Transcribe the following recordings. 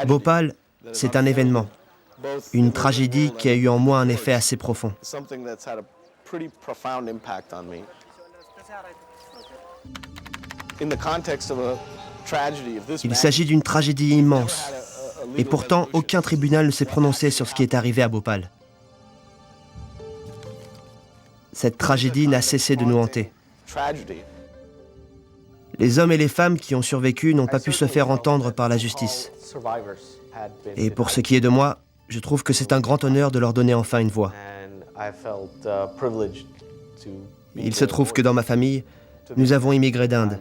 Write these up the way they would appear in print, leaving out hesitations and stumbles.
Bhopal, c'est un événement, une tragédie qui a eu en moi un effet assez profond. Il s'agit d'une tragédie immense, et pourtant aucun tribunal ne s'est prononcé sur ce qui est arrivé à Bhopal. Cette tragédie n'a cessé de nous hanter. Les hommes et les femmes qui ont survécu n'ont pas pu se faire entendre par la justice. Et pour ce qui est de moi, je trouve que c'est un grand honneur de leur donner enfin une voix. Il se trouve que dans ma famille, nous avons immigré d'Inde,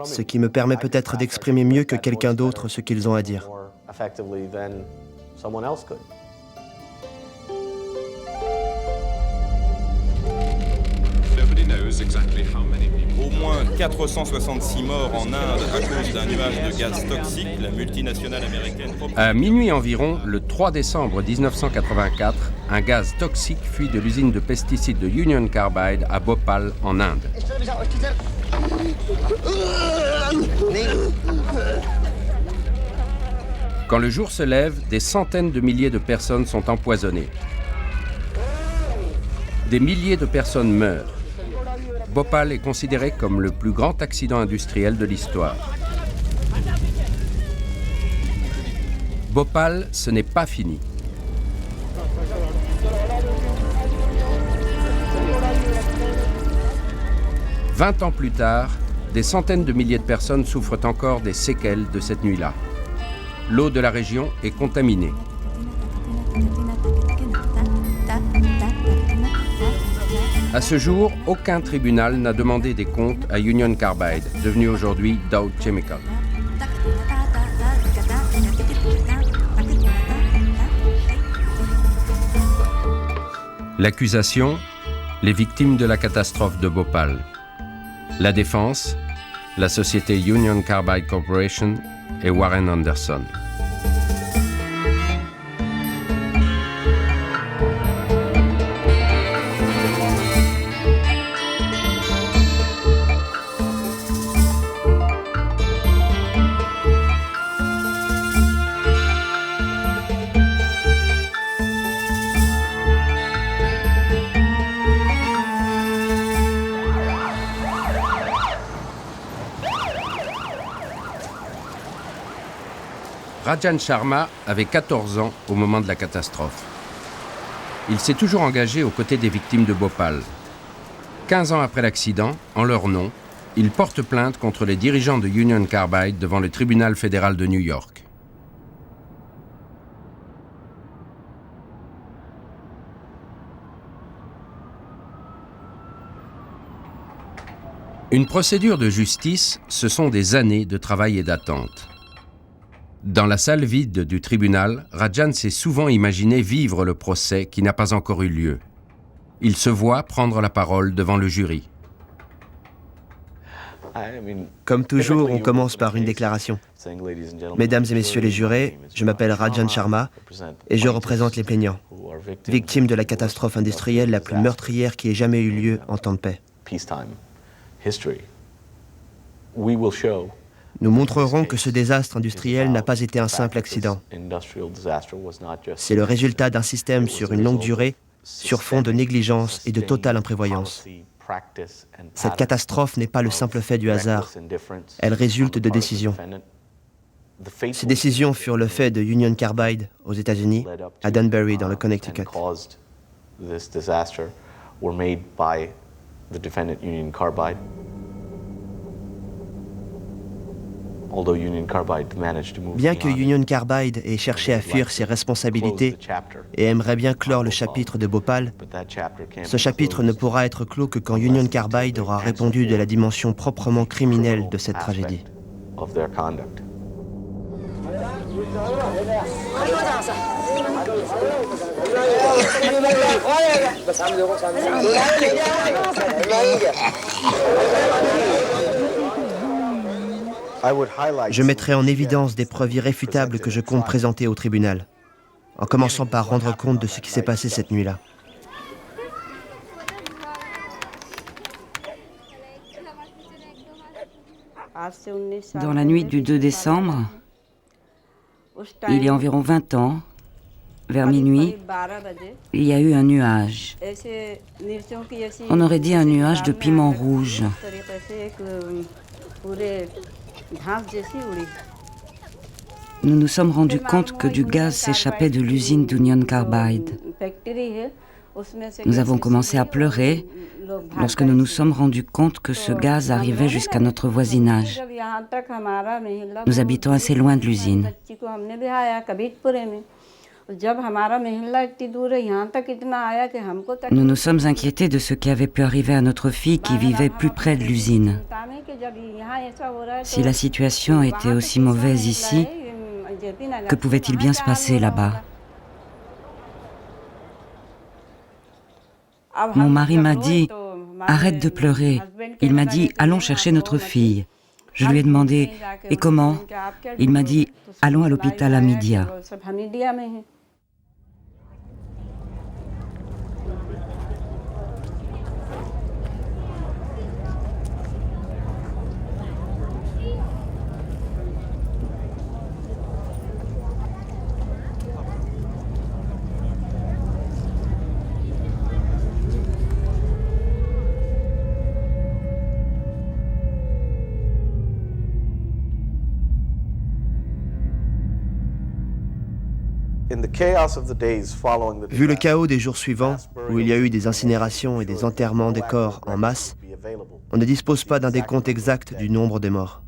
ce qui me permet peut-être d'exprimer mieux que quelqu'un d'autre ce qu'ils ont à dire. Au moins 466 morts en Inde à cause d'un nuage de gaz toxique, la multinationale américaine... À minuit environ, le 3 décembre 1984, un gaz toxique fuit de l'usine de pesticides de Union Carbide à Bhopal, en Inde. Quand le jour se lève, des centaines de milliers de personnes sont empoisonnées. Des milliers de personnes meurent. Bhopal est considéré comme le plus grand accident industriel de l'histoire. Bhopal, ce n'est pas fini. « 20 ans plus tard, des centaines de milliers de personnes souffrent encore des séquelles de cette nuit-là. L'eau de la région est contaminée. À ce jour, aucun tribunal n'a demandé des comptes à Union Carbide, devenu aujourd'hui Dow Chemical. L'accusation, les victimes de la catastrophe de Bhopal. La défense, la société Union Carbide Corporation et Warren Anderson. Rajan Sharma avait 14 ans au moment de la catastrophe. Il s'est toujours engagé aux côtés des victimes de Bhopal. 15 ans après l'accident, en leur nom, il porte plainte contre les dirigeants de Union Carbide devant le tribunal fédéral de New York. Une procédure de justice, ce sont des années de travail et d'attente. Dans la salle vide du tribunal, Rajan s'est souvent imaginé vivre le procès qui n'a pas encore eu lieu. Il se voit prendre la parole devant le jury. Comme toujours, on commence par une déclaration. Mesdames et messieurs les jurés, je m'appelle Rajan Sharma et je représente les plaignants, victimes de la catastrophe industrielle la plus meurtrière qui ait jamais eu lieu en temps de paix. Nous montrerons que ce désastre industriel n'a pas été un simple accident. C'est le résultat d'un système sur une longue durée, sur fond de négligence et de totale imprévoyance. Cette catastrophe n'est pas le simple fait du hasard. Elle résulte de décisions. Ces décisions furent le fait de Union Carbide aux États-Unis, à Danbury dans le Connecticut. Bien que Union Carbide ait cherché à fuir ses responsabilités et aimerait bien clore le chapitre de Bhopal, ce chapitre ne pourra être clos que quand Union Carbide aura répondu de la dimension proprement criminelle de cette tragédie. Je mettrai en évidence des preuves irréfutables que je compte présenter au tribunal, en commençant par rendre compte de ce qui s'est passé cette nuit-là. Dans la nuit du 2 décembre, il y a environ 20 ans, vers minuit, il y a eu un nuage. On aurait dit un nuage de piment rouge. Nous nous sommes rendus compte que du gaz s'échappait de l'usine d'Union Carbide. Nous avons commencé à pleurer lorsque nous nous sommes rendus compte que ce gaz arrivait jusqu'à notre voisinage. Nous habitons assez loin de l'usine. Nous nous sommes inquiétés de ce qui avait pu arriver à notre fille qui vivait plus près de l'usine. Si la situation était aussi mauvaise ici, que pouvait-il bien se passer là-bas? Mon mari m'a dit « Arrête de pleurer ». Il m'a dit « Allons chercher notre fille ». Je lui ai demandé « Et comment ?» Il m'a dit « Allons à l'hôpital à Midia ». Vu le chaos des jours suivants, où il y a eu des incinérations et des enterrements de corps en masse, on ne dispose pas d'un décompte exact du nombre de morts.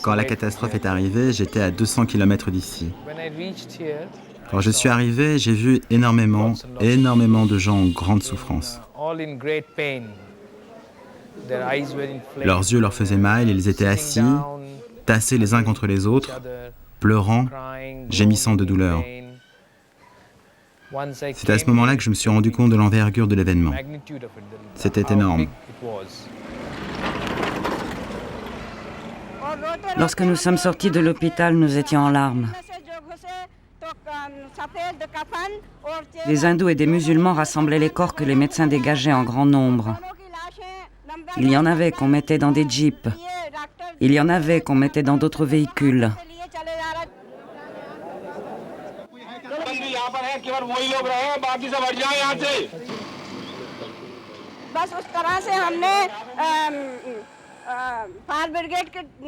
Quand la catastrophe est arrivée, j'étais à 200 km d'ici. Quand je suis arrivé, j'ai vu énormément de gens en grande souffrance. Leurs yeux leur faisaient mal, ils étaient assis, tassés les uns contre les autres, pleurant, gémissant de douleur. C'est à ce moment-là que je me suis rendu compte de l'envergure de l'événement. C'était énorme. Lorsque nous sommes sortis de l'hôpital, nous étions en larmes. Des hindous et des musulmans rassemblaient les corps que les médecins dégageaient en grand nombre. Il y en avait qu'on mettait dans des jeeps. Il y en avait qu'on mettait dans d'autres véhicules.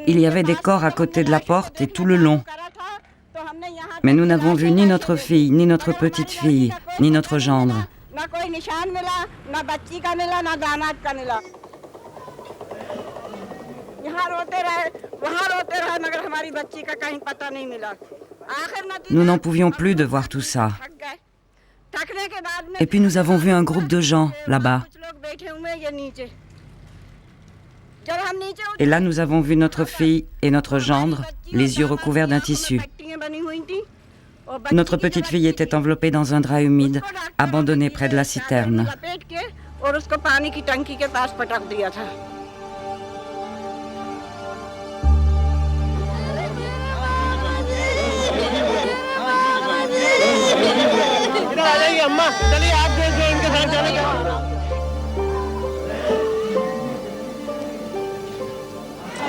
Il y avait des corps à côté de la porte et tout le long. Mais nous n'avons vu ni notre fille, ni notre petite fille, ni notre gendre. Nous n'en pouvions plus de voir tout ça. Et puis nous avons vu un groupe de gens là-bas. Et là, nous avons vu notre fille et notre gendre, les yeux recouverts d'un tissu. Notre petite fille était enveloppée dans un drap humide, abandonnée près de la citerne.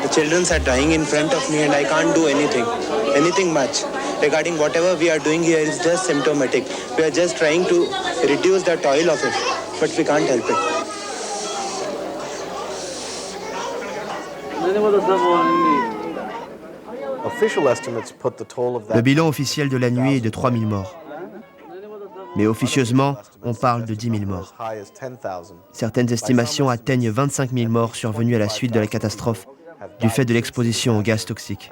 The children are dying in front of me and I can't do anything much. Regarding whatever we are doing here is just symptomatic. We are just trying to reduce the toil of it, but we can't help it. Le bilan officiel de la nuit est de 3000 morts. Mais officieusement, on parle de 10 000 morts. Certaines estimations atteignent 25 000 morts survenus à la suite de la catastrophe du fait de l'exposition au gaz toxique.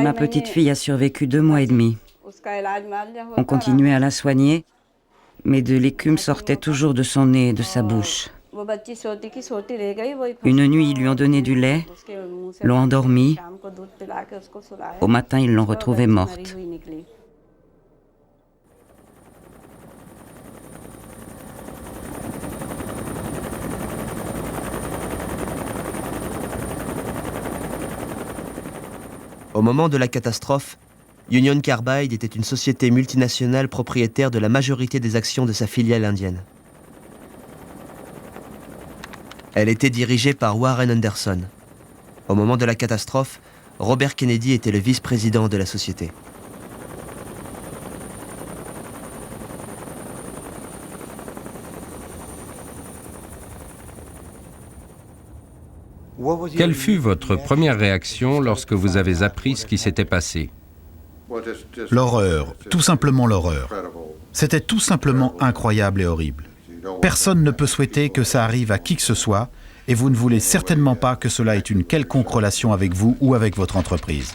Ma petite fille a survécu 2 mois et demi. On continuait à la soigner, mais de l'écume sortait toujours de son nez et de sa bouche. Une nuit, ils lui ont donné du lait, l'ont endormie. Au matin, ils l'ont retrouvée morte. Au moment de la catastrophe, Union Carbide était une société multinationale propriétaire de la majorité des actions de sa filiale indienne. Elle était dirigée par Warren Anderson. Au moment de la catastrophe, Robert Kennedy était le vice-président de la société. Quelle fut votre première réaction lorsque vous avez appris ce qui s'était passé? L'horreur, tout simplement l'horreur. C'était tout simplement incroyable et horrible. Personne ne peut souhaiter que ça arrive à qui que ce soit, et vous ne voulez certainement pas que cela ait une quelconque relation avec vous ou avec votre entreprise.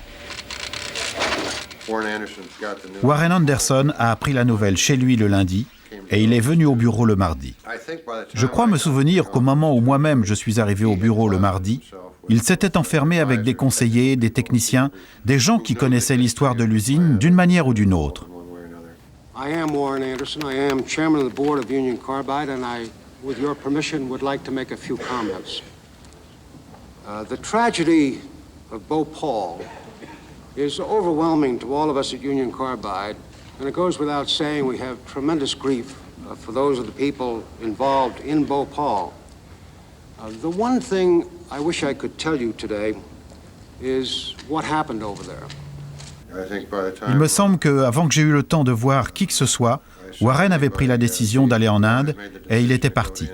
Warren Anderson a appris la nouvelle chez lui le lundi, et il est venu au bureau le mardi. Je crois me souvenir qu'au moment où moi-même je suis arrivé au bureau le mardi, il s'était enfermé avec des conseillers, des techniciens, des gens qui connaissaient l'histoire de l'usine d'une manière ou d'une autre. I am Warren Anderson. I am chairman of the board of Union Carbide, and I, with your permission, would like to make a few comments. The tragedy of Bhopal is overwhelming to all of us at Union Carbide, and it goes without saying we have tremendous grief for those of the people involved in Bhopal. The one thing I wish I could tell you today is what happened over there. Il me semble qu'avant que j'ai eu le temps de voir qui que ce soit, Warren avait pris la décision d'aller en Inde et il était parti.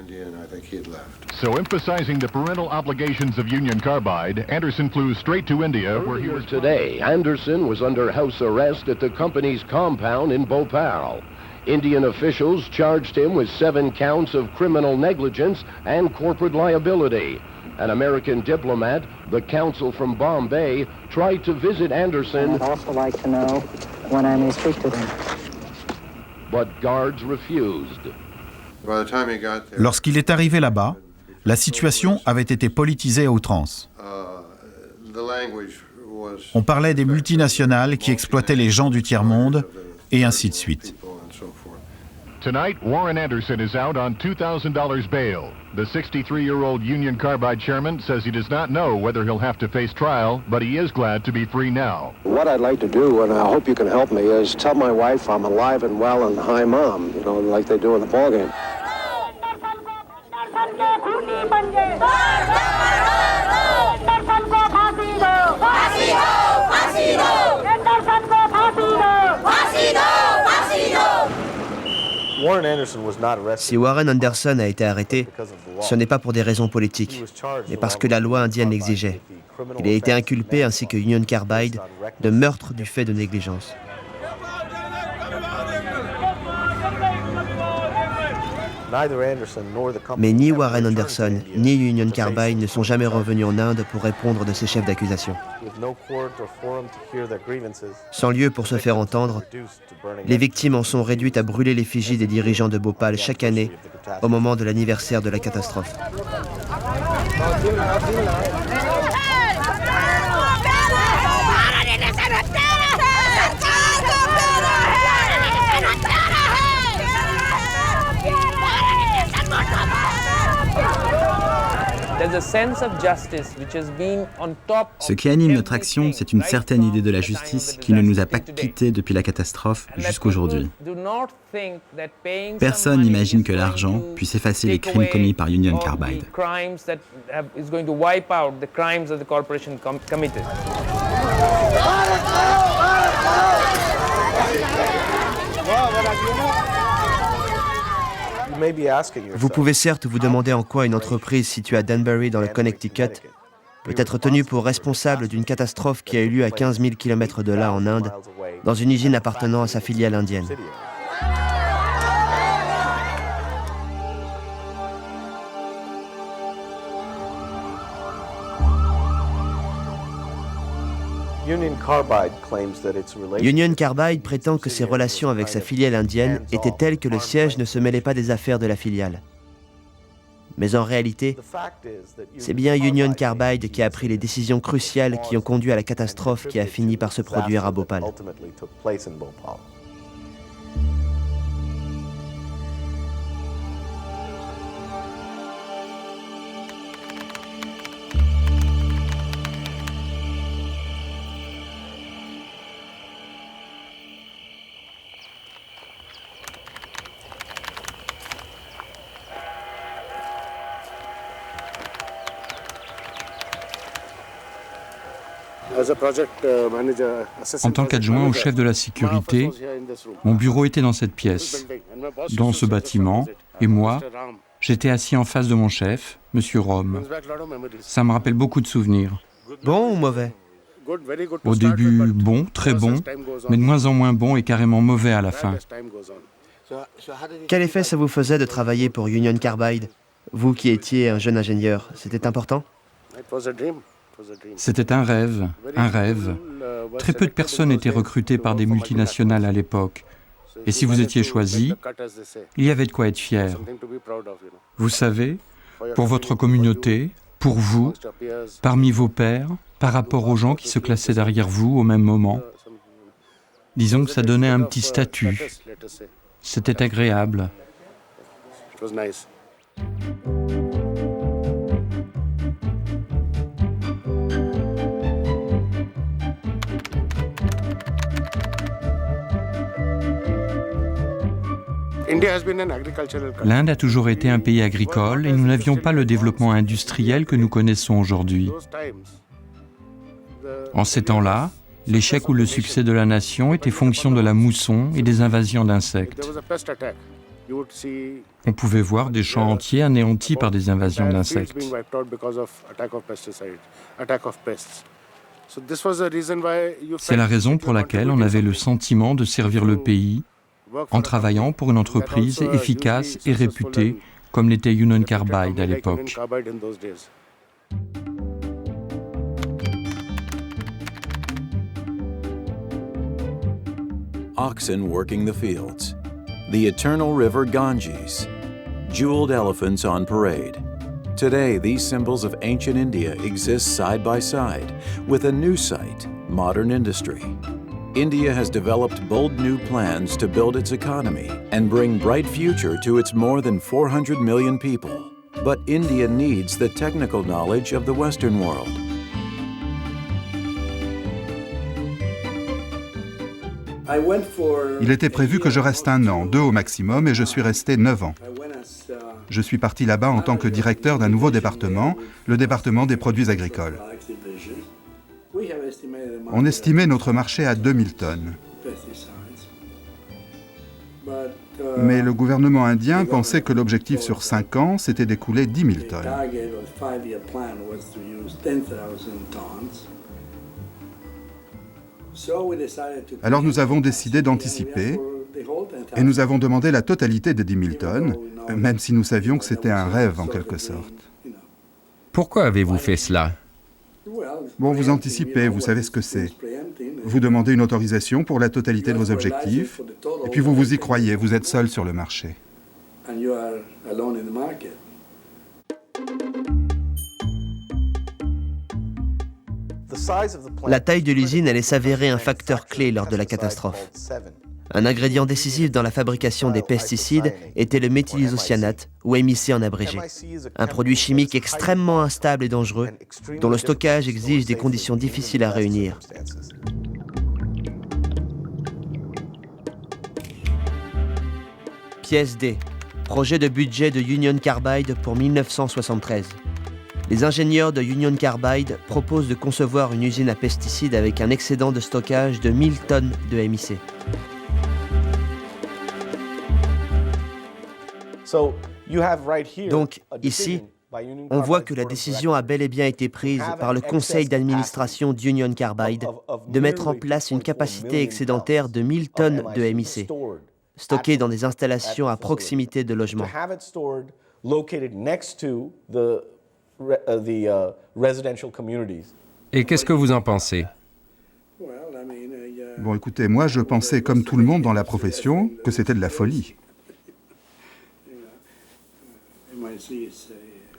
So, emphasizing the parental obligations of Union Carbide, Anderson flew straight to India, where he was today. Anderson was under house arrest at the company's compound in Bhopal. Indian officials charged him with 7 counts of criminal negligence and corporate liability. An American diplomat, the consul from Bombay, tried to visit Anderson. I'd also like to know when I may speak to them. But guards refused. Lorsqu'il est arrivé là-bas, la situation avait été politisée à outrance. On parlait des multinationales qui exploitaient les gens du tiers-monde, et ainsi de suite. Tonight, Warren Anderson is out on $2,000 bail. The 63-year-old Union Carbide chairman says he does not know whether he'll have to face trial, but he is glad to be free now. What I'd like to do, and I hope you can help me, is tell my wife I'm alive and well and hi, Mom, you know, like they do in the ballgame. Si Warren Anderson a été arrêté, ce n'est pas pour des raisons politiques, mais parce que la loi indienne l'exigeait. Il a été inculpé, ainsi que Union Carbide, de meurtre du fait de négligence. Mais ni Warren Anderson, ni Union Carbide ne sont jamais revenus en Inde pour répondre de ces chefs d'accusation. Sans lieu pour se faire entendre, les victimes en sont réduites à brûler l'effigie des dirigeants de Bhopal chaque année au moment de l'anniversaire de la catastrophe. Ce qui anime notre action, c'est une certaine idée de la justice qui ne nous a pas quittés depuis la catastrophe jusqu'aujourd'hui. Personne n'imagine que l'argent puisse effacer les crimes commis par Union Carbide. Vous pouvez certes vous demander en quoi une entreprise située à Danbury dans le Connecticut peut être tenue pour responsable d'une catastrophe qui a eu lieu à 15 000 km de là en Inde, dans une usine appartenant à sa filiale indienne. Union Carbide prétend que ses relations avec sa filiale indienne étaient telles que le siège ne se mêlait pas des affaires de la filiale. Mais en réalité, c'est bien Union Carbide qui a pris les décisions cruciales qui ont conduit à la catastrophe qui a fini par se produire à Bhopal. En tant qu'adjoint au chef de la sécurité, mon bureau était dans cette pièce, dans ce bâtiment, et moi, j'étais assis en face de mon chef, M. Rome. Ça me rappelle beaucoup de souvenirs. Bon ou mauvais? Au début, bon, très bon, mais de moins en moins bon et carrément mauvais à la fin. Quel effet ça vous faisait de travailler pour Union Carbide? Vous qui étiez un jeune ingénieur, c'était important? C'était un rêve, un rêve. Très peu de personnes étaient recrutées par des multinationales à l'époque. Et si vous étiez choisi, il y avait de quoi être fier. Vous savez, pour votre communauté, pour vous, parmi vos pairs, par rapport aux gens qui se classaient derrière vous au même moment. Disons que ça donnait un petit statut. C'était agréable. L'Inde a toujours été un pays agricole et nous n'avions pas le développement industriel que nous connaissons aujourd'hui. En ces temps-là, l'échec ou le succès de la nation était fonction de la mousson et des invasions d'insectes. On pouvait voir des champs entiers anéantis par des invasions d'insectes. C'est la raison pour laquelle on avait le sentiment de servir le pays en travaillant pour une entreprise efficace et réputée comme l'était Union Carbide à l'époque. Oxen working the fields, the eternal river Ganges, jeweled elephants on parade. Today, these symbols of ancient India exist side by side with a new sight, modern industry. India has developed bold new plans to build its economy and bring bright future to its more than 400 million people. But India needs the technical knowledge of the Western world. Il était prévu que je reste 1 an, 2 au maximum, et je suis resté 9 ans. Je suis parti là-bas en tant que directeur d'un nouveau département, le département des produits agricoles. On estimait notre marché à 2000 tonnes. Mais le gouvernement indien pensait que l'objectif sur 5 ans, c'était d'écouler 10 000 tonnes. Alors nous avons décidé d'anticiper et nous avons demandé la totalité des 10 000 tonnes, même si nous savions que c'était un rêve en quelque sorte. Pourquoi avez-vous fait cela? Bon, vous anticipez, vous savez ce que c'est. Vous demandez une autorisation pour la totalité de vos objectifs, et puis vous y croyez, vous êtes seul sur le marché. La taille de l'usine allait s'avérer un facteur clé lors de la catastrophe. Un ingrédient décisif dans la fabrication des pesticides était le méthylisocyanate, ou MIC en abrégé. Un produit chimique extrêmement instable et dangereux, dont le stockage exige des conditions difficiles à réunir. Pièce D. Projet de budget de Union Carbide pour 1973. Les ingénieurs de Union Carbide proposent de concevoir une usine à pesticides avec un excédent de stockage de 1000 tonnes de MIC. Donc, ici, on voit que la décision a bel et bien été prise par le conseil d'administration d'Union Carbide de mettre en place une capacité excédentaire de 1000 tonnes de MIC, stockée dans des installations à proximité de logements. Et qu'est-ce que vous en pensez? Bon, écoutez, moi je pensais, comme tout le monde dans la profession, que c'était de la folie.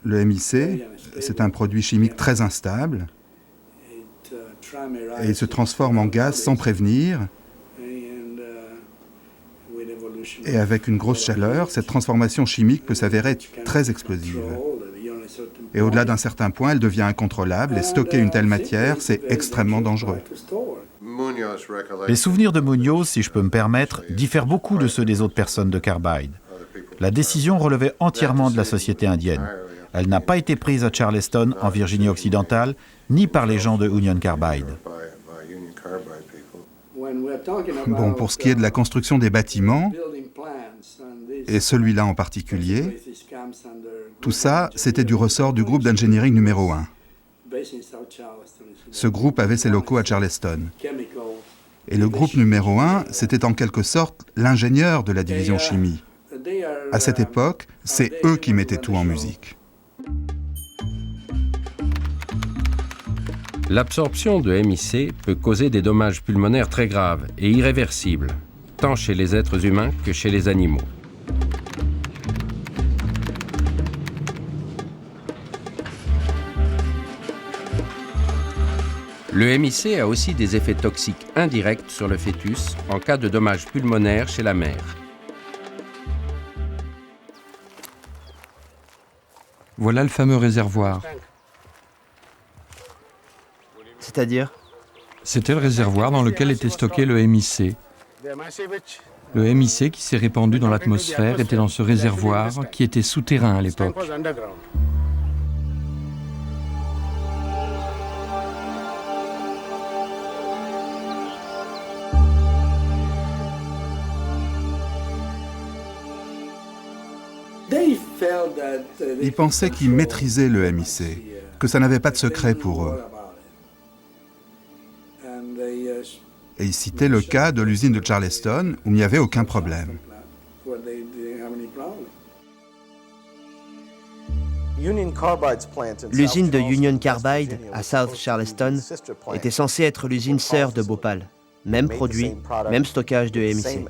Le MIC, c'est un produit chimique très instable et il se transforme en gaz sans prévenir. Et avec une grosse chaleur, cette transformation chimique peut s'avérer très explosive. Et au-delà d'un certain point, elle devient incontrôlable et stocker une telle matière, c'est extrêmement dangereux. Les souvenirs de Munoz, si je peux me permettre, diffèrent beaucoup de ceux des autres personnes de Carbide. La décision relevait entièrement de la société indienne. Elle n'a pas été prise à Charleston, en Virginie occidentale, ni par les gens de Union Carbide. Bon, pour ce qui est de la construction des bâtiments, et celui-là en particulier, tout ça, c'était du ressort du groupe d'engineering numéro 1. Ce groupe avait ses locaux à Charleston. Et le groupe numéro 1, c'était en quelque sorte l'ingénieur de la division chimie. À cette époque, c'est eux qui mettaient tout en musique. L'absorption de MIC peut causer des dommages pulmonaires très graves et irréversibles, tant chez les êtres humains que chez les animaux. Le MIC a aussi des effets toxiques indirects sur le fœtus en cas de dommages pulmonaires chez la mère. Voilà le fameux réservoir. C'est-à-dire? C'était le réservoir dans lequel était stocké le MIC. Le MIC qui s'est répandu dans l'atmosphère était dans ce réservoir qui était souterrain à l'époque. Ils pensaient qu'ils maîtrisaient le MIC, que ça n'avait pas de secret pour eux. Et ils citaient le cas de l'usine de Charleston où il n'y avait aucun problème. L'usine de Union Carbide à South Charleston était censée être l'usine sœur de Bhopal. Même produit, même stockage de MIC.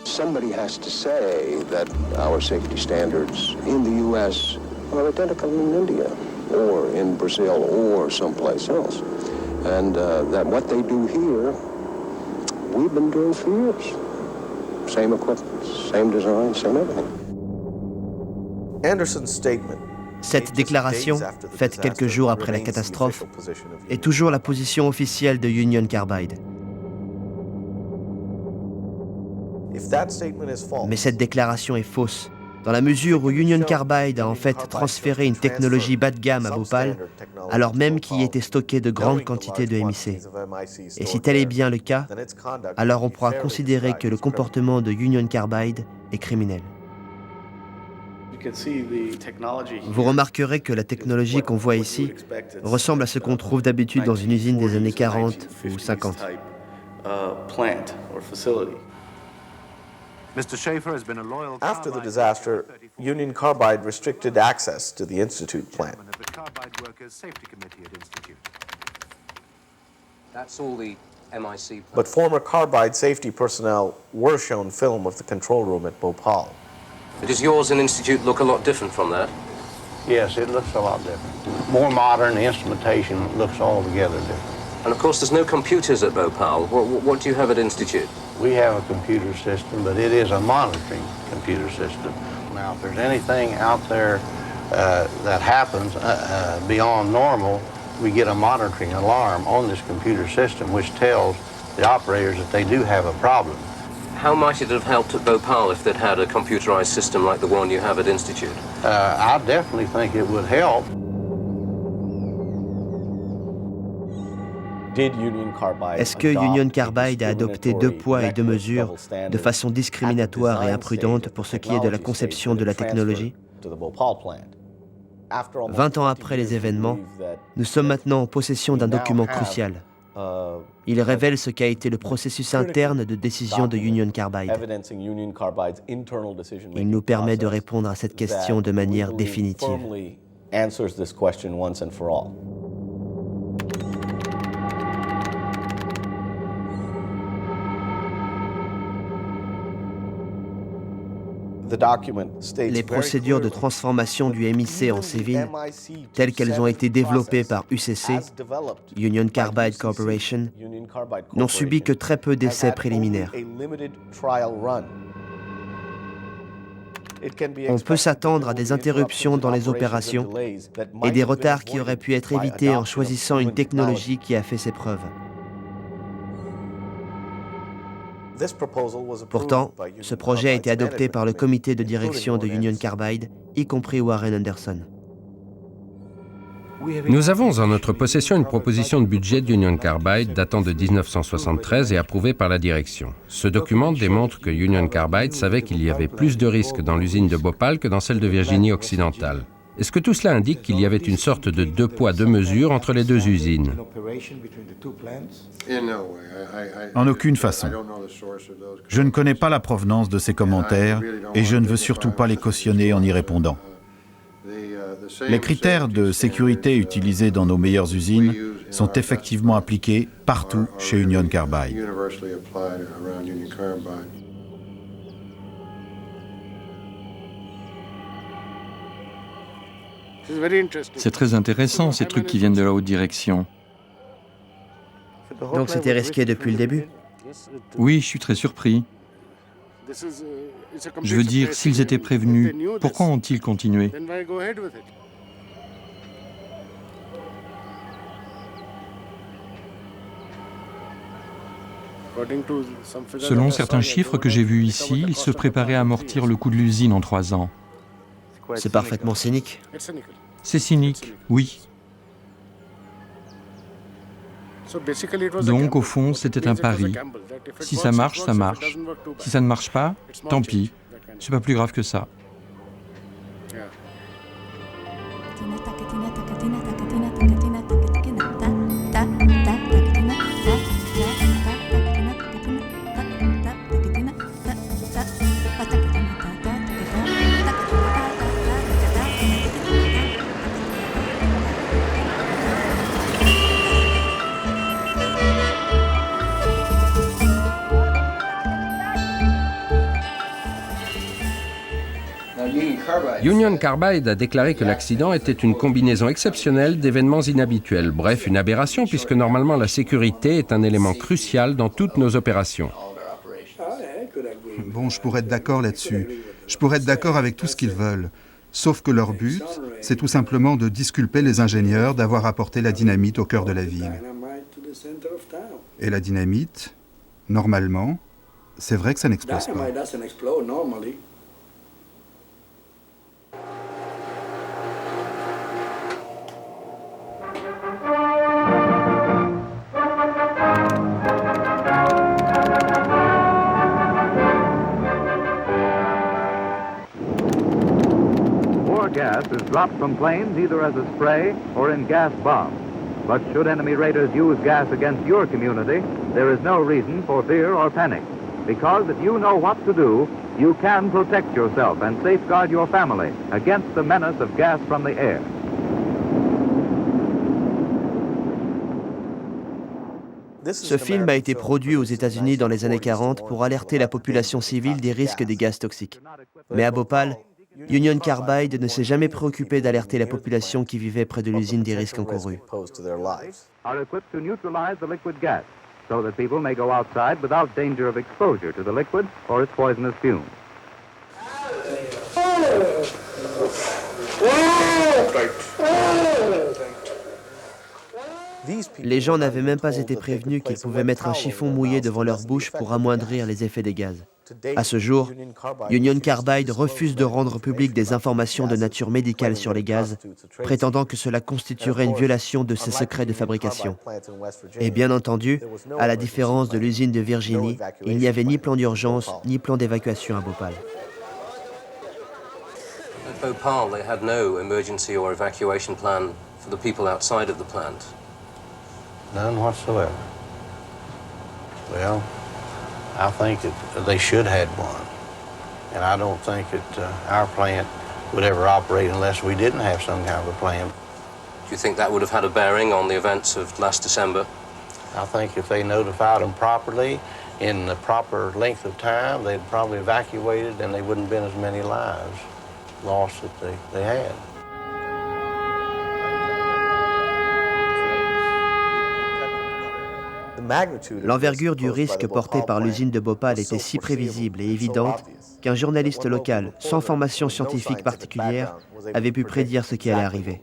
Somebody has to say that our safety standards in the U.S. are identical in India or in Brazil or someplace else. And that what they do here, we've been doing for years. Same equipment, same design, same everything. Anderson's statement. Cette déclaration, faite quelques jours après la catastrophe, est toujours la position officielle de Union Carbide. Mais cette déclaration est fausse, dans la mesure où Union Carbide a en fait transféré une technologie bas de gamme à Bhopal, alors même qu'il y était stocké de grandes quantités de MIC. Et si tel est bien le cas, alors on pourra considérer que le comportement de Union Carbide est criminel. Vous remarquerez que la technologie qu'on voit ici ressemble à ce qu'on trouve d'habitude dans une usine des années 40 ou 50. After the disaster, Union Carbide restricted access to the Institute plant. That's all the MIC. But former Carbide safety personnel were shown film of the control room at Bhopal. Does yours and Institute look a lot different from that? Yes, it looks a lot different. More modern, the instrumentation looks altogether different. And of course, there's no computers at Bhopal. What do you have at Institute? We have a computer system, but it is a monitoring computer system. Now, if there's anything out there that happens beyond normal, we get a monitoring alarm on this computer system, which tells the operators that they do have a problem. How might it have helped at Bhopal if they'd had a computerized system like the one you have at Institute? I definitely think it would help. Est-ce que Union Carbide a adopté 2 poids et 2 mesures de façon discriminatoire et imprudente pour ce qui est de la conception de la technologie? 20 ans après les événements, nous sommes maintenant en possession d'un document crucial. Il révèle ce qu'a été le processus interne de décision de Union Carbide. Il nous permet de répondre à cette question de manière définitive. Les procédures de transformation du MIC en Cévin, telles qu'elles ont été développées par UCC, Union Carbide Corporation, n'ont subi que très peu d'essais préliminaires. On peut s'attendre à des interruptions dans les opérations et des retards qui auraient pu être évités en choisissant une technologie qui a fait ses preuves. Pourtant, ce projet a été adopté par le comité de direction de Union Carbide, y compris Warren Anderson. Nous avons en notre possession une proposition de budget d'Union Carbide datant de 1973 et approuvée par la direction. Ce document démontre que Union Carbide savait qu'il y avait plus de risques dans l'usine de Bhopal que dans celle de Virginie occidentale. Est-ce que tout cela indique qu'il y avait une sorte de deux poids, deux mesures entre les deux usines? En aucune façon. Je ne connais pas la provenance de ces commentaires et je ne veux surtout pas les cautionner en y répondant. Les critères de sécurité utilisés dans nos meilleures usines sont effectivement appliqués partout chez Union Carbide. C'est très intéressant, ces trucs qui viennent de la haute direction. Donc c'était risqué depuis le début? Oui, je suis très surpris. Je veux dire, s'ils étaient prévenus, pourquoi ont-ils continué? Selon certains chiffres que j'ai vus ici, ils se préparaient à amortir le coût de l'usine en 3 ans. C'est parfaitement cynique. C'est cynique, oui. Donc, au fond, c'était un pari. Si ça marche, ça marche. Si ça ne marche pas, tant pis. C'est pas plus grave que ça. Union Carbide a déclaré que l'accident était une combinaison exceptionnelle d'événements inhabituels, bref, une aberration puisque normalement la sécurité est un élément crucial dans toutes nos opérations. Bon, je pourrais être d'accord là-dessus. Je pourrais être d'accord avec tout ce qu'ils veulent. Sauf que leur but, c'est tout simplement de disculper les ingénieurs d'avoir apporté la dynamite au cœur de la ville. Et la dynamite, normalement, c'est vrai que ça n'explose pas. Gas is dropped from planes either as a spray or in gas bombs. But should enemy raiders use gas against your community, there is no reason for fear or panic. Because if you know what to do, you can protect yourself and safeguard your family against the menace of gas from the air. Ce film a été produit aux États-Unis dans les années 40 pour alerter la population civile des risques des gaz toxiques. Mais à Bhopal, Union Carbide ne s'est jamais préoccupé d'alerter la population qui vivait près de l'usine des risques encourus. Are equipped to neutralize the liquid gas so that people may go outside without danger of exposure to the liquid or its poisonous fumes. Les gens n'avaient même pas été prévenus qu'ils pouvaient mettre un chiffon mouillé devant leur bouche pour amoindrir les effets des gaz. À ce jour, Union Carbide refuse de rendre publiques des informations de nature médicale sur les gaz, prétendant que cela constituerait une violation de ses secrets de fabrication. Et bien entendu, à la différence de l'usine de Virginie, il n'y avait ni plan d'urgence ni plan d'évacuation à Bhopal. At Bhopal, they had no emergency or evacuation plan for the people outside of the plant. None whatsoever. Well, I think that they should have had one. And I don't think that our plant would ever operate unless we didn't have some kind of a plan. Do you think that would have had a bearing on the events of last December? I think if they notified them properly in the proper length of time, they'd probably evacuated and there wouldn't have been as many lives lost that they had. L'envergure du risque porté par l'usine de Bhopal était si prévisible et évidente qu'un journaliste local, sans formation scientifique particulière, avait pu prédire ce qui allait arriver.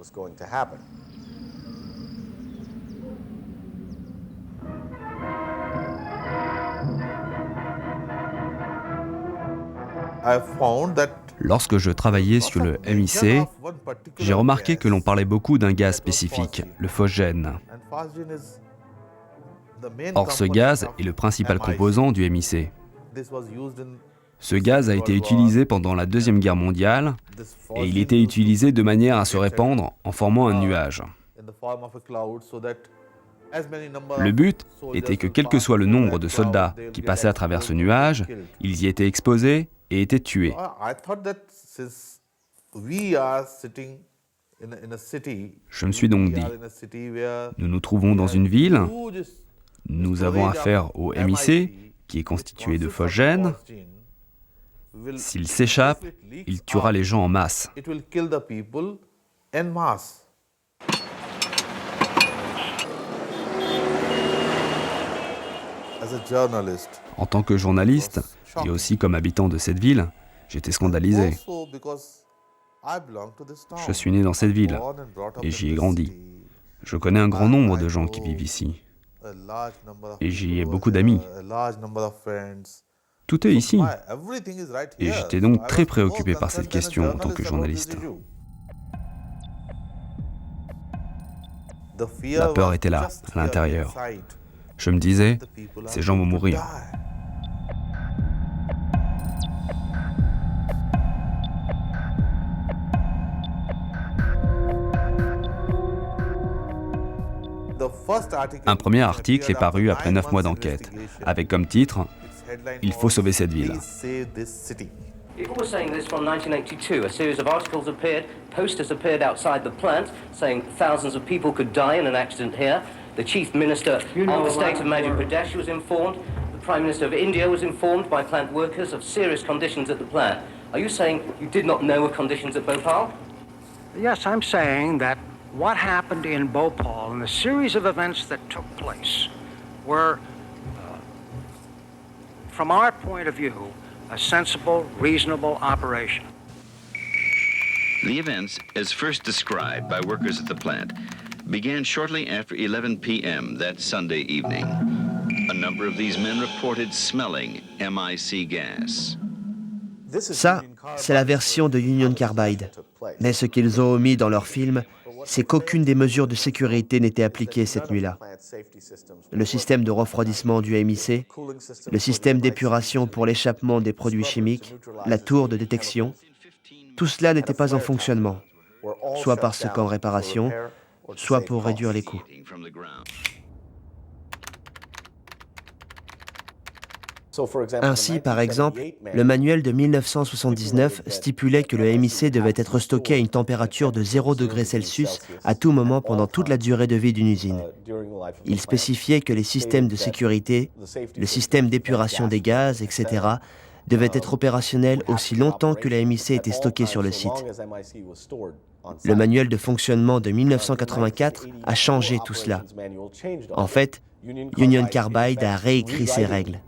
Lorsque je travaillais sur le MIC, j'ai remarqué que l'on parlait beaucoup d'un gaz spécifique, le phosgène. Or, ce gaz est le principal composant du MIC. Ce gaz a été utilisé pendant la Deuxième Guerre mondiale et il était utilisé de manière à se répandre en formant un nuage. Le but était que quel que soit le nombre de soldats qui passaient à travers ce nuage, ils y étaient exposés et étaient tués. Je me suis donc dit, nous nous trouvons dans une ville, nous avons affaire au MIC, qui est constitué de phosgène. S'il s'échappe, il tuera les gens en masse. En tant que journaliste, et aussi comme habitant de cette ville, j'étais scandalisé. Je suis né dans cette ville et j'y ai grandi. Je connais un grand nombre de gens qui vivent ici. Et j'y ai beaucoup d'amis. Tout est ici. Et j'étais donc très préoccupé par cette question en tant que journaliste. La peur était là, à l'intérieur. Je me disais, ces gens vont mourir. Un premier article est paru après 9 mois d'enquête, avec comme titre « Il faut sauver cette ville ». People were saying this from 1982. A series of articles appeared, posters appeared outside the plant saying thousands of people could die in an accident here. The chief minister of the state of Madhya Pradesh was informed. The prime minister of India was informed by plant workers of serious conditions at the plant. Are you saying you did not know of conditions at Bhopal? Yes, I'm saying that what happened in Bhopal and the series of events that took place were, from our point of view, a sensible, reasonable operation. The events, as first described by workers at the plant, began shortly after 11 p.m. that Sunday evening. A number of these men reported smelling MIC gas. Ça, c'est la version de Union Carbide. Mais ce qu'ils ont omis dans leur film, c'est qu'aucune des mesures de sécurité n'était appliquée cette nuit-là. Le système de refroidissement du MIC, le système d'épuration pour l'échappement des produits chimiques, la tour de détection, tout cela n'était pas en fonctionnement, soit parce qu'en réparation, soit pour réduire les coûts. Ainsi, par exemple, le manuel de 1979 stipulait que le MIC devait être stocké à une température de 0 degré Celsius à tout moment pendant toute la durée de vie d'une usine. Il spécifiait que les systèmes de sécurité, le système d'épuration des gaz, etc., devaient être opérationnels aussi longtemps que le MIC était stocké sur le site. Le manuel de fonctionnement de 1984 a changé tout cela. En fait, Union Carbide a réécrit ses règles.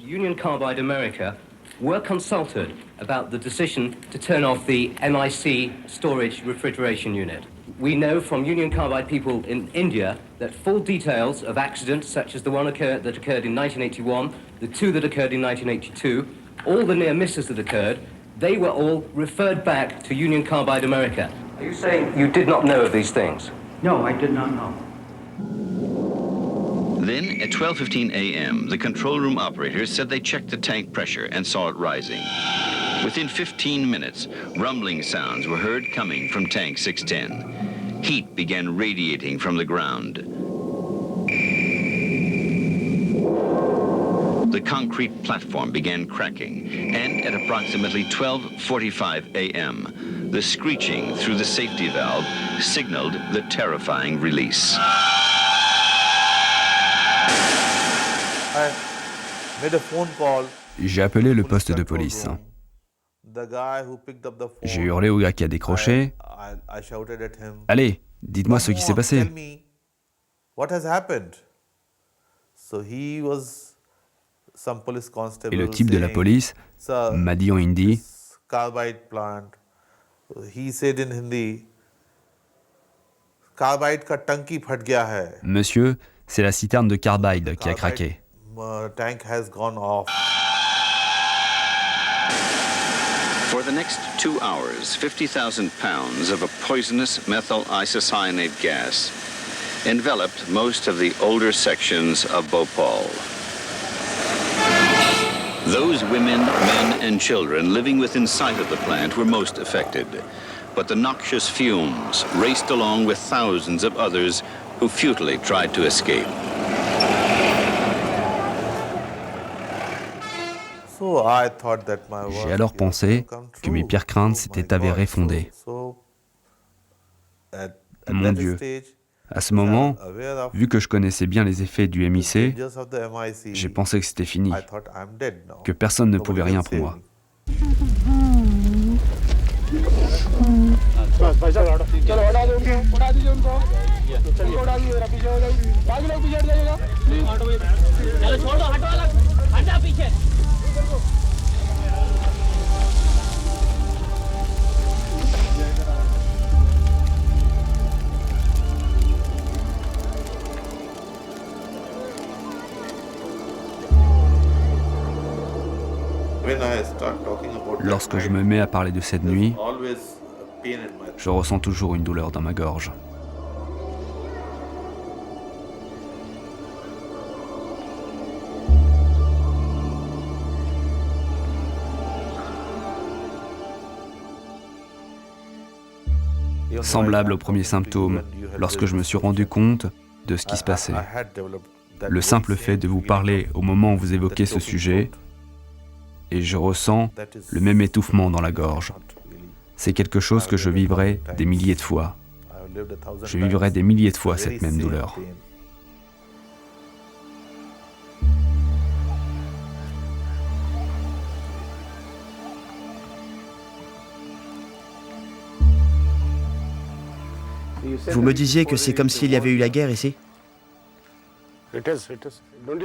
Union Carbide America were consulted about the decision to turn off the MIC storage refrigeration unit. We know from Union Carbide people in India that full details of accidents such as the one that occurred in 1981, the two that occurred in 1982, all the near misses that occurred, they were all referred back to Union Carbide America. Are you saying you did not know of these things? No, I did not know. Then, at 12:15 a.m., the control room operators said they checked the tank pressure and saw it rising. Within 15 minutes, rumbling sounds were heard coming from tank 610. Heat began radiating from the ground. The concrete platform began cracking, and at approximately 12:45 a.m., the screeching through the safety valve signaled the terrifying release. J'ai appelé le poste de police. J'ai hurlé au gars qui a décroché. Allez, dites-moi ce qui s'est passé. Et le type de la police m'a dit en hindi, Monsieur, c'est la citerne de Carbide qui a craqué. For the next 2 hours, 50,000 pounds of a poisonous methyl isocyanate gas enveloped most of the older sections of Bhopal. Those women, men, and children living within sight of the plant were most affected, but the noxious fumes raced along with thousands of others who futilely tried to escape. J'ai alors pensé que mes pires craintes s'étaient avérées fondées. Mon Dieu, à ce moment, vu que je connaissais bien les effets du MIC, j'ai pensé que c'était fini, que personne ne pouvait rien pour moi. Lorsque je me mets à parler de cette nuit, je ressens toujours une douleur dans ma gorge. Semblable aux premiers symptômes, lorsque je me suis rendu compte de ce qui se passait. Le simple fait de vous parler au moment où vous évoquez ce sujet, et je ressens le même étouffement dans la gorge. C'est quelque chose que je vivrai des milliers de fois. Je vivrai des milliers de fois cette même douleur. Vous me disiez que c'est comme s'il y avait eu la guerre ici?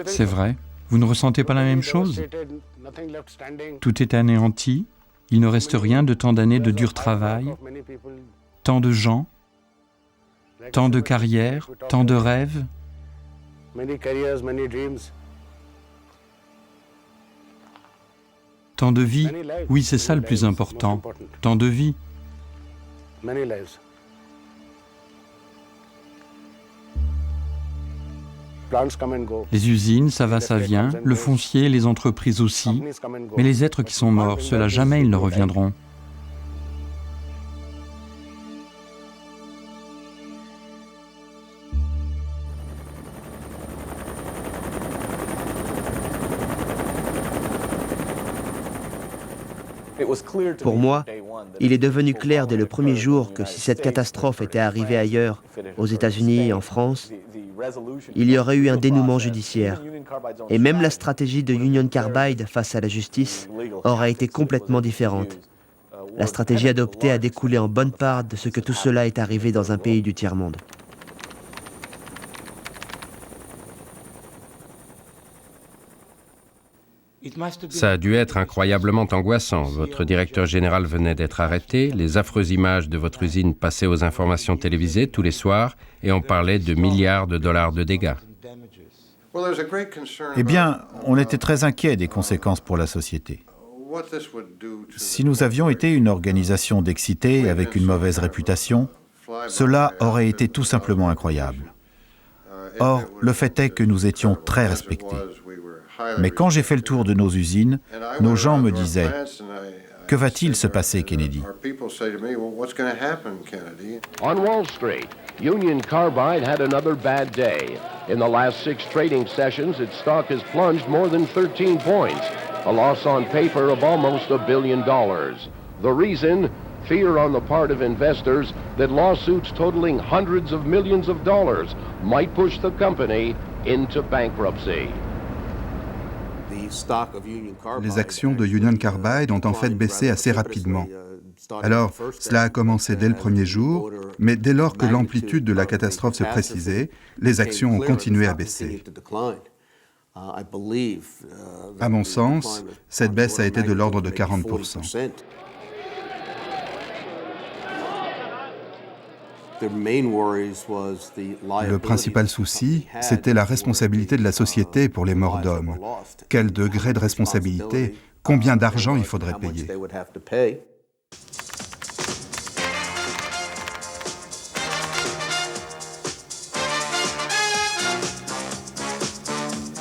C'est vrai. Vous ne ressentez pas la même chose? Tout est anéanti, il ne reste rien de tant d'années de dur travail, tant de gens, tant de carrières, tant de rêves. Tant de vies, oui, c'est ça le plus important, tant de vies. Les usines, ça va, ça vient, le foncier, les entreprises aussi, mais les êtres qui sont morts, ceux-là, jamais ils ne reviendront. Pour moi, il est devenu clair dès le premier jour que si cette catastrophe était arrivée ailleurs, aux États-Unis, en France, il y aurait eu un dénouement judiciaire. Et même la stratégie de Union Carbide face à la justice aurait été complètement différente. La stratégie adoptée a découlé en bonne part de ce que tout cela est arrivé dans un pays du tiers-monde. Ça a dû être incroyablement angoissant. Votre directeur général venait d'être arrêté, les affreuses images de votre usine passaient aux informations télévisées tous les soirs et on parlait de milliards de dollars de dégâts. Eh bien, on était très inquiets des conséquences pour la société. Si nous avions été une organisation d'excités avec une mauvaise réputation, cela aurait été tout simplement incroyable. Or, le fait est que nous étions très respectés. Mais quand j'ai fait le tour de nos usines, nos gens me disaient « Que va-t-il se passer, Kennedy ?» On Wall Street, Union Carbide had another bad day. In the last 6 trading sessions, its stock has plunged more than 13 points, a loss on paper of almost $1 billion. The reason? Fear on the part of investors that lawsuits totaling hundreds of millions of dollars might push the company into bankruptcy. Les actions de Union Carbide ont en fait baissé assez rapidement. Alors, cela a commencé dès le premier jour, mais dès lors que l'amplitude de la catastrophe se précisait, les actions ont continué à baisser. À mon sens, cette baisse a été de l'ordre de 40%. Le principal souci, c'était la responsabilité de la société pour les morts d'hommes. Quel degré de responsabilité, combien d'argent il faudrait payer?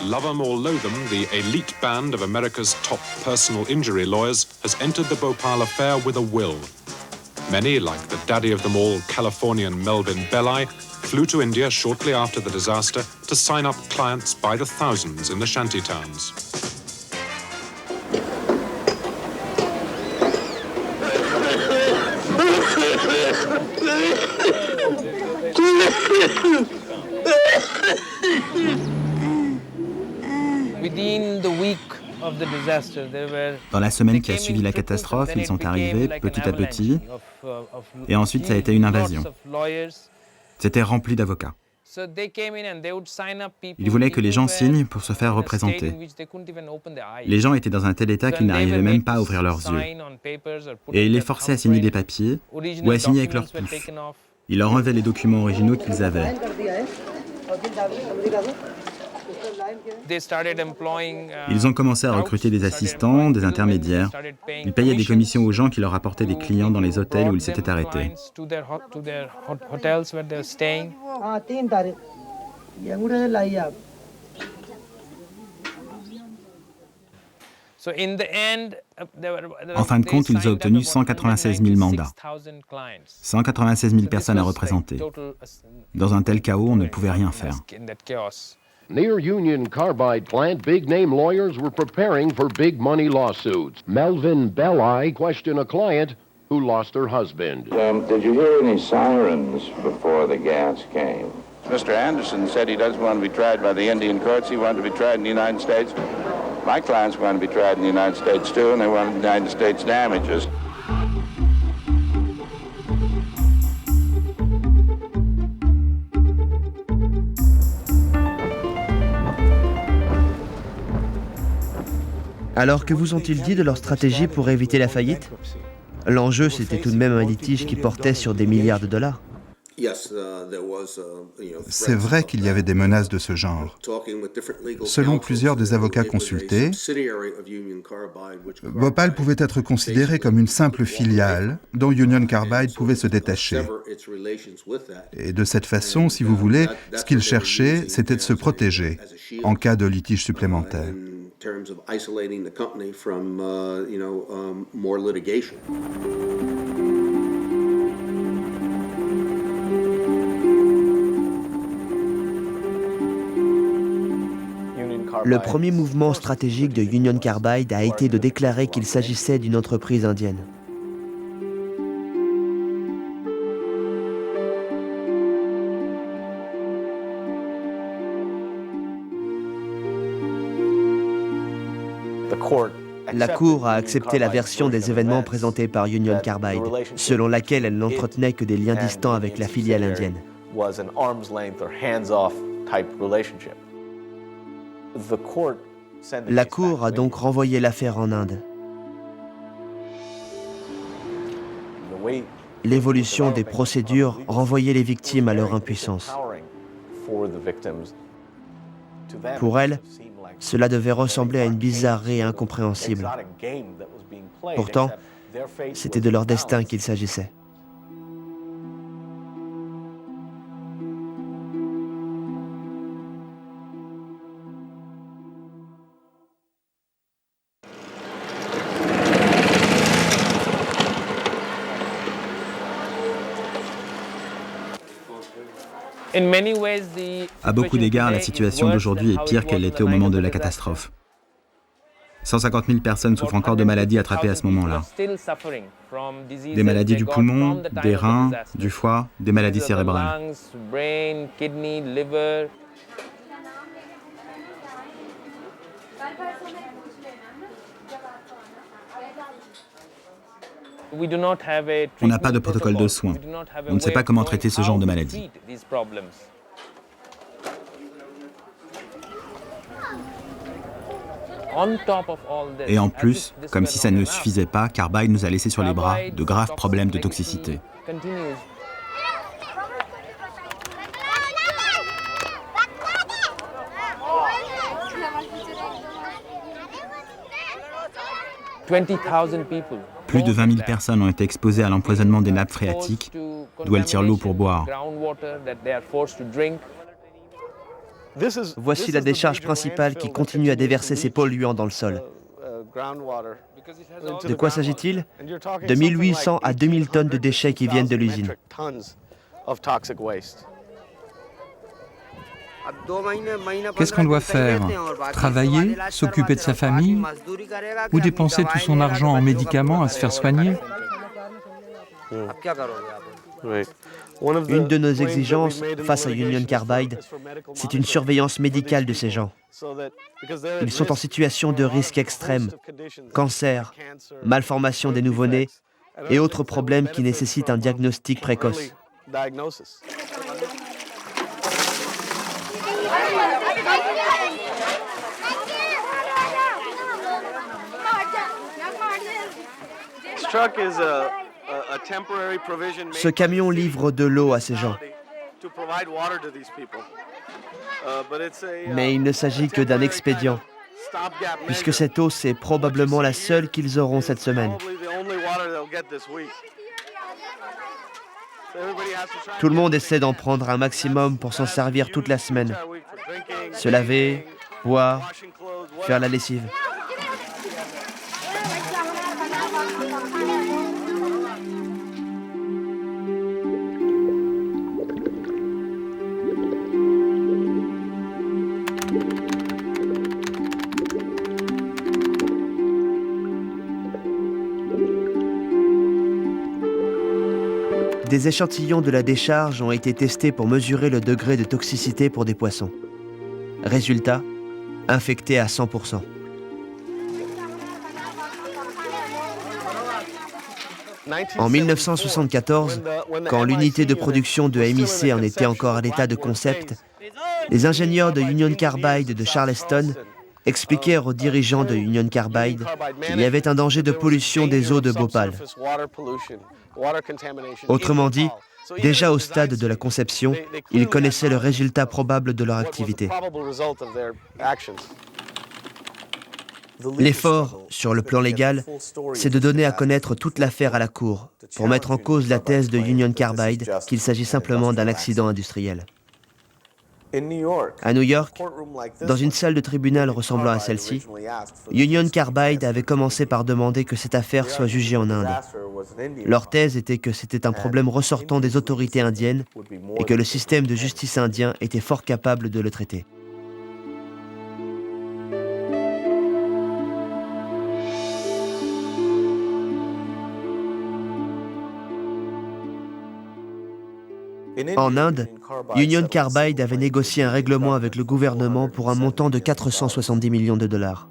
Love 'em or loathe 'em, the elite band of America's top personal injury lawyers has entered the Bhopal affair with a will. Many, like the daddy of them all, Californian Melvin Belli, flew to India shortly after the disaster to sign up clients by the thousands in the shanty towns. Dans la semaine qui a suivi la catastrophe, ils sont arrivés petit à petit, et ensuite ça a été une invasion. C'était rempli d'avocats. Ils voulaient que les gens signent pour se faire représenter. Les gens étaient dans un tel état qu'ils n'arrivaient même pas à ouvrir leurs yeux. Et ils les forçaient à signer des papiers ou à signer avec leurs pouces. Ils leur enlevaient les documents originaux qu'ils avaient. Ils ont commencé à recruter des assistants, des intermédiaires. Ils payaient des commissions aux gens qui leur apportaient des clients dans les hôtels où ils s'étaient arrêtés. En fin de compte, ils ont obtenu 196 000 mandats. 196 000 personnes à représenter. Dans un tel chaos, on ne pouvait rien faire. Near Union Carbide plant, big-name lawyers were preparing for big-money lawsuits. Melvin Belli questioned a client who lost her husband. Did you hear any sirens before the gas came? Mr. Anderson said he doesn't want to be tried by the Indian courts. He wanted to be tried in the United States. My clients want to be tried in the United States, too, and they want United States damages. Alors que vous ont-ils dit de leur stratégie pour éviter la faillite? L'enjeu, c'était tout de même un litige qui portait sur des milliards de dollars. C'est vrai qu'il y avait des menaces de ce genre. Selon plusieurs des avocats consultés, Bhopal pouvait être considéré comme une simple filiale dont Union Carbide pouvait se détacher. Et de cette façon, si vous voulez, ce qu'ils cherchaient, c'était de se protéger en cas de litige supplémentaire. Le premier mouvement stratégique de Union Carbide a été de déclarer qu'il s'agissait d'une entreprise indienne. La Cour a accepté la version des événements présentée par Union Carbide, selon laquelle elle n'entretenait que des liens distants avec la filiale indienne. La Cour a donc renvoyé l'affaire en Inde. L'évolution des procédures renvoyait les victimes à leur impuissance. Pour elles, cela devait ressembler à une bizarrerie incompréhensible. Pourtant, c'était de leur destin qu'il s'agissait. À beaucoup d'égards, la situation d'aujourd'hui est pire qu'elle l'était au moment de la catastrophe. 150 000 personnes souffrent encore de maladies attrapées à ce moment-là. Des maladies du poumon, des reins, du foie, des maladies cérébrales. On n'a pas de protocole de soins. On ne sait pas comment traiter ce genre de maladie. Et en plus, comme si ça ne suffisait pas, Carbide nous a laissé sur les bras de graves problèmes de toxicité. Plus de 20 000 personnes ont été exposées à l'empoisonnement des nappes phréatiques, d'où elles tirent l'eau pour boire. Voici la décharge principale qui continue à déverser ses polluants dans le sol. De quoi s'agit-il? De 1800 à 2000 tonnes de déchets qui viennent de l'usine. Qu'est-ce qu'on doit faire? Travailler, s'occuper de sa famille ou dépenser tout son argent en médicaments à se faire soigner? Une de nos exigences face à Union Carbide, c'est une surveillance médicale de ces gens. Ils sont en situation de risque extrême, cancer, malformation des nouveau-nés et autres problèmes qui nécessitent un diagnostic précoce. Ce camion livre de l'eau à ces gens. Mais il ne s'agit que d'un expédient, puisque cette eau, c'est probablement la seule qu'ils auront cette semaine. Tout le monde essaie d'en prendre un maximum pour s'en servir toute la semaine. Se laver, boire, faire la lessive. Des échantillons de la décharge ont été testés pour mesurer le degré de toxicité pour des poissons. Résultat, infectés à 100%. En 1974, quand l'unité de production de MIC en était encore à l'état de concept, les ingénieurs de Union Carbide de Charleston expliquèrent aux dirigeants de Union Carbide qu'il y avait un danger de pollution des eaux de Bhopal. Autrement dit, déjà au stade de la conception, ils connaissaient le résultat probable de leur activité. L'effort, sur le plan légal, c'est de donner à connaître toute l'affaire à la Cour, pour mettre en cause la thèse de Union Carbide qu'il s'agit simplement d'un accident industriel. À New York, dans une salle de tribunal ressemblant à celle-ci, Union Carbide avait commencé par demander que cette affaire soit jugée en Inde. Leur thèse était que c'était un problème ressortant des autorités indiennes et que le système de justice indien était fort capable de le traiter. En Inde, Union Carbide avait négocié un règlement avec le gouvernement pour un montant de 470 millions de dollars.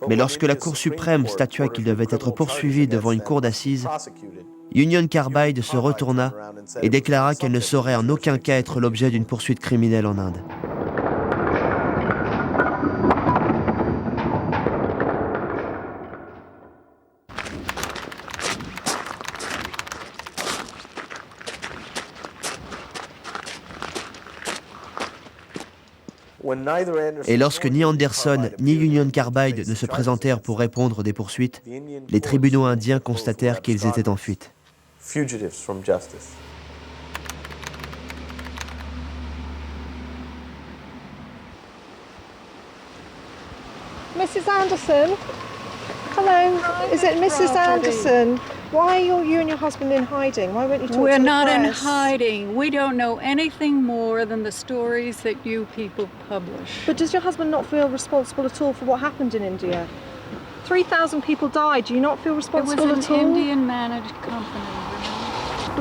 Mais lorsque la Cour suprême statua qu'il devait être poursuivi devant une cour d'assises, Union Carbide se retourna et déclara qu'elle ne saurait en aucun cas être l'objet d'une poursuite criminelle en Inde. Et lorsque ni Anderson ni Union Carbide ne se présentèrent pour répondre des poursuites, les tribunaux indiens constatèrent qu'ils étaient en fuite. Mrs. Anderson? Hello, is it Mrs. Anderson? Why are you and your husband in hiding? Why won't you talk to the press? We're not in hiding. We don't know anything more than the stories that you people publish. But does your husband not feel responsible at all for what happened in India? 3,000 people died. Do you not feel responsible at all? It was an Indian-managed company.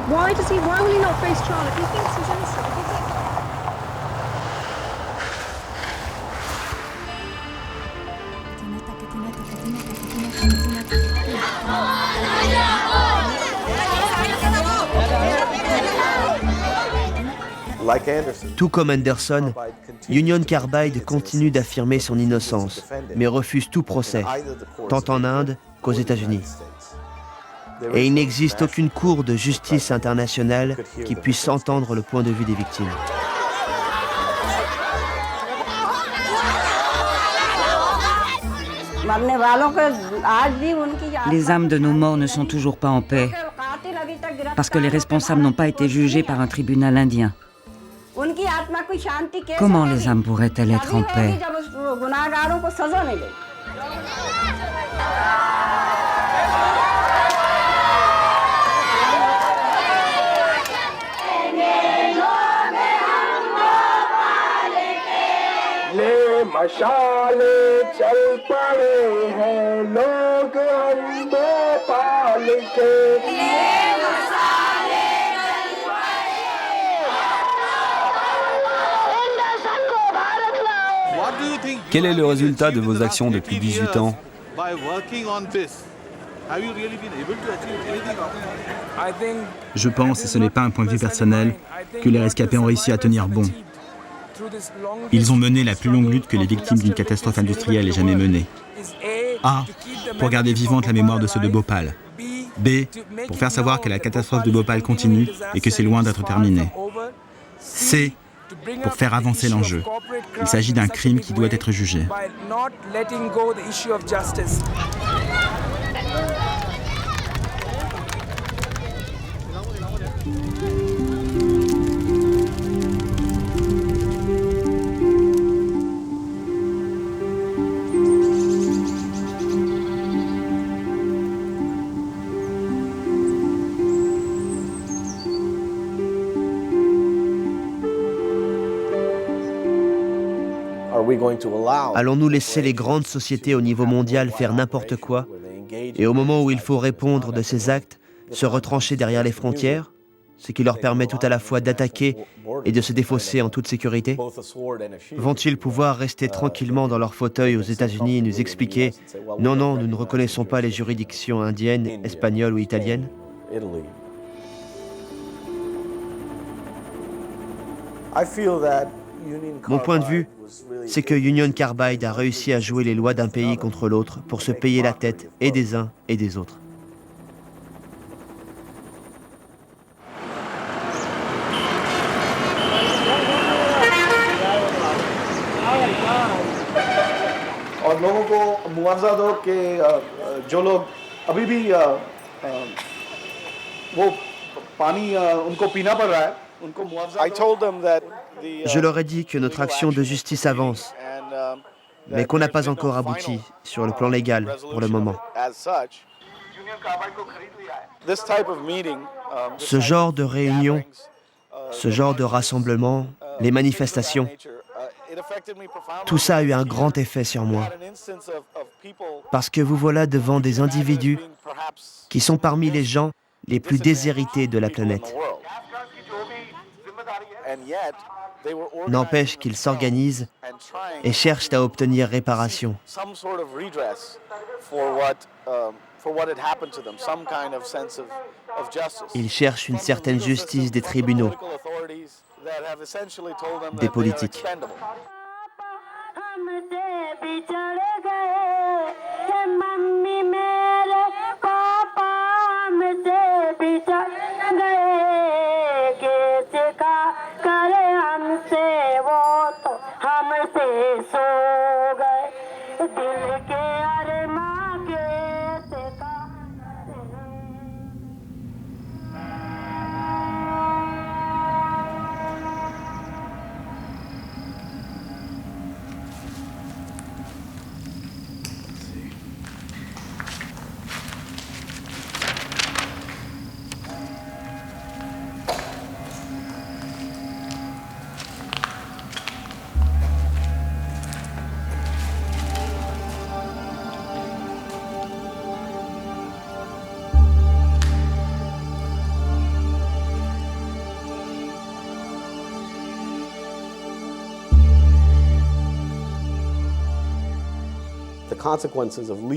Why will he not face trial if he thinks he's innocent? Tout comme Anderson, Union Carbide continue d'affirmer son innocence, mais refuse tout procès, tant en Inde qu'aux États-Unis. Et il n'existe aucune cour de justice internationale qui puisse entendre le point de vue des victimes. Les âmes de nos morts ne sont toujours pas en paix, parce que les responsables n'ont pas été jugés par un tribunal indien. Comment les âmes pourraient-elles être en paix? Quel est le résultat de vos actions depuis 18 ans? Je pense, et ce n'est pas un point de vue personnel, que les rescapés ont réussi à tenir bon. Ils ont mené la plus longue lutte que les victimes d'une catastrophe industrielle aient jamais menée. A. Pour garder vivante la mémoire de ceux de Bhopal. B. Pour faire savoir que la catastrophe de Bhopal continue et que c'est loin d'être terminé. C. Pour faire avancer l'enjeu. Il s'agit d'un crime qui doit être jugé. Allons-nous laisser les grandes sociétés au niveau mondial faire n'importe quoi et au moment où il faut répondre de ces actes, se retrancher derrière les frontières, ce qui leur permet tout à la fois d'attaquer et de se défausser en toute sécurité? Vont-ils pouvoir rester tranquillement dans leur fauteuil aux États-Unis et nous expliquer « Non, non, nous ne reconnaissons pas les juridictions indiennes, espagnoles ou italiennes » Mon point de vue, c'est que Union Carbide a réussi à jouer les lois d'un pays contre l'autre pour se payer la tête et des uns et des autres. Je leur ai dit que notre action de justice avance, mais qu'on n'a pas encore abouti sur le plan légal pour le moment. Ce genre de réunion, ce genre de rassemblement, les manifestations, tout ça a eu un grand effet sur moi. Parce que vous voilà devant des individus qui sont parmi les gens les plus déshérités de la planète. N'empêche qu'ils s'organisent et cherchent à obtenir réparation. Ils cherchent une certaine justice des tribunaux, des politiques.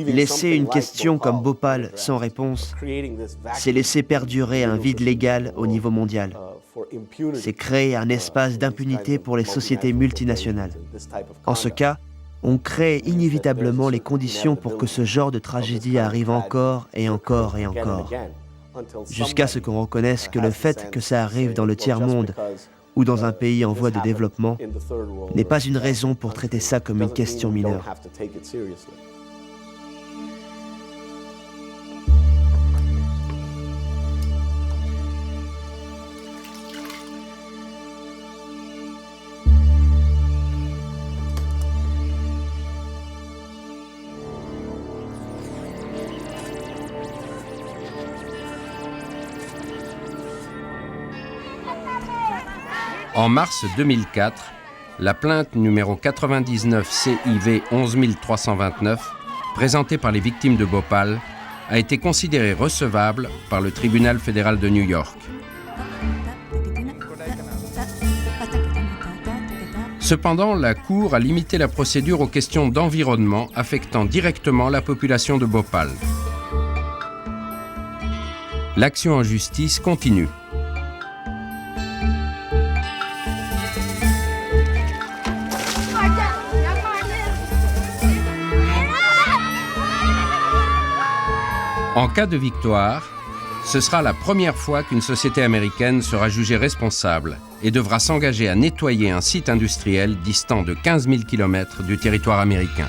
Laisser une question comme Bhopal sans réponse, c'est laisser perdurer un vide légal au niveau mondial. C'est créer un espace d'impunité pour les sociétés multinationales. En ce cas, on crée inévitablement les conditions pour que ce genre de tragédie arrive encore et encore et encore, jusqu'à ce qu'on reconnaisse que le fait que ça arrive dans le tiers-monde ou dans un pays en voie de développement n'est pas une raison pour traiter ça comme une question mineure. En mars 2004, la plainte numéro 99 CIV 11329, présentée par les victimes de Bhopal, a été considérée recevable par le tribunal fédéral de New York. Cependant, la Cour a limité la procédure aux questions d'environnement affectant directement la population de Bhopal. L'action en justice continue. En cas de victoire, ce sera la première fois qu'une société américaine sera jugée responsable et devra s'engager à nettoyer un site industriel distant de 15 000 km du territoire américain.